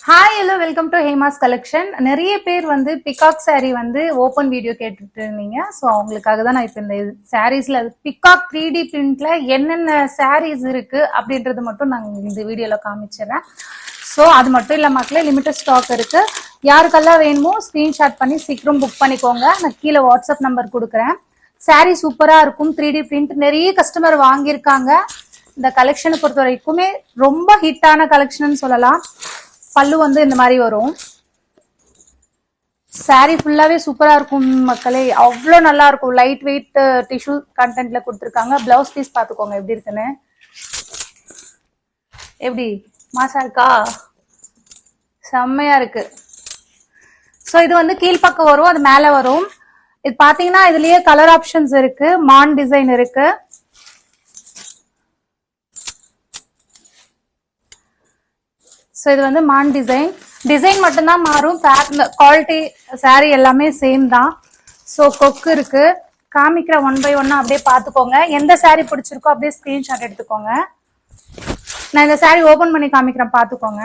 Hi hello welcome to Hema's collection. நிறைய பேர் வந்து பிகாக் saree வந்து ஓப்பன் வீடியோ கேட்டுட்டு இருந்தீங்க. ஸோ அவங்களுக்காக தான் நான் இப்போ இந்த சாரீஸ்ல பிகாக் 3D பிரிண்ட்ல என்னென்ன சாரீஸ் இருக்கு அப்படின்றது மட்டும் நாங்கள் இந்த வீடியோல காமிச்சிடுறேன். ஸோ அது மட்டும் இல்லை மக்களே, லிமிட்டட் ஸ்டாக் இருக்கு. யாருக்கெல்லாம் வேணுமோ ஸ்கிரீன்ஷாட் பண்ணி சீக்கிரம் புக் பண்ணிக்கோங்க. நான் கீழே வாட்ஸ்அப் நம்பர் கொடுக்குறேன். சாரீ சூப்பரா இருக்கும். 3D பிரிண்ட் நிறைய கஸ்டமர் வாங்கியிருக்காங்க. இந்த கலெக்ஷனை பொறுத்த வரைக்குமே ரொம்ப ஹிட்டான கலெக்ஷன் சொல்லலாம். பல்லு வந்து இந்த மாதிரி வரும். சாரி ஃபுல்லாவே சூப்பரா இருக்கும் மக்களே, அவ்வளோ நல்லா இருக்கும். லைட் வெயிட் டிஷ்யூ கண்டென்ட்ல கொடுத்துருக்காங்க. பிளவுஸ் பீஸ் பாத்துக்கோங்க எப்படி இருக்குன்னு. எப்படி மாசா இருக்கா? செம்மையா இருக்கு. ஸோ இது வந்து கீழ்பக்கம் வரும், அது மேல வரும். இது பாத்தீங்கன்னா இதுலயே கலர் ஆப்ஷன்ஸ் இருக்கு, மான் டிசைன் இருக்கு. ஸோ இது வந்து மான் டிசைன் மட்டும்தான் மாறும். குவாலிட்டி சாரி எல்லாமே சேம் தான். ஸோ கொக்கு இருக்கு, காமிக்கிற 1 by 1 அப்படியே பார்த்துக்கோங்க. எந்த சாரி பிடிச்சிருக்கோ அப்படியே ஸ்கிரீன்ஷாட் எடுத்துக்கோங்க. நான் இந்த சாரி ஓபன் பண்ணி காமிக்கிறேன், பார்த்துக்கோங்க.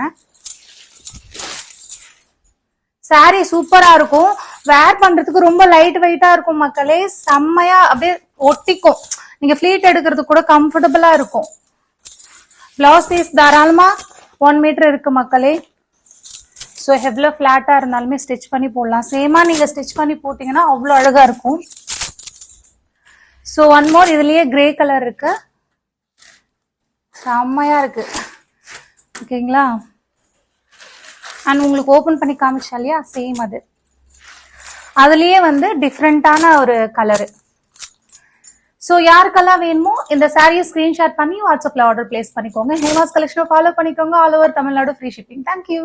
சாரி சூப்பரா இருக்கும். வேர் பண்றதுக்கு ரொம்ப லைட் வெயிட்டா இருக்கும் மக்களே. செம்மையா அப்படியே ஒட்டிக்கும். நீங்க ஃபிளீட் எடுக்கிறதுக்கு கூட கம்ஃபர்டபுளா இருக்கும். பிளவுஸ் பீஸ் தாராளமா 1 மீட்டர் இருக்கு மக்களே. ஸோ எவ்வளோ ஃபிளாட்டா இருந்தாலுமே ஸ்டிச் பண்ணி போடலாம். சேமா நீங்க ஸ்டிச் பண்ணி போட்டீங்கன்னா அவ்வளோ அழகா இருக்கும். ஸோ 1 மோர், இதுலயே கிரே கலர் இருக்கு, செம்மையா இருக்கு. ஓகேங்களா? அண்ட் உங்களுக்கு ஓபன் பண்ணி காமிச்சா இல்லையா, சேம் அதுலயே வந்து டிஃப்ரெண்டான ஒரு கலரு. ஸோ யாருக்கெல்லாம் வேணுமோ இந்த சாரியை ஸ்கிரீன்ஷாட் பண்ணி வாட்ஸ்அப்ல ஆர்டர் பிளேஸ் பண்ணிக்கோங்க. ஹேமாஸ் கலெக்ஷனை ஃபாலோ பண்ணிக்கோங்க. All over Tamil Nadu free shipping. Thank you.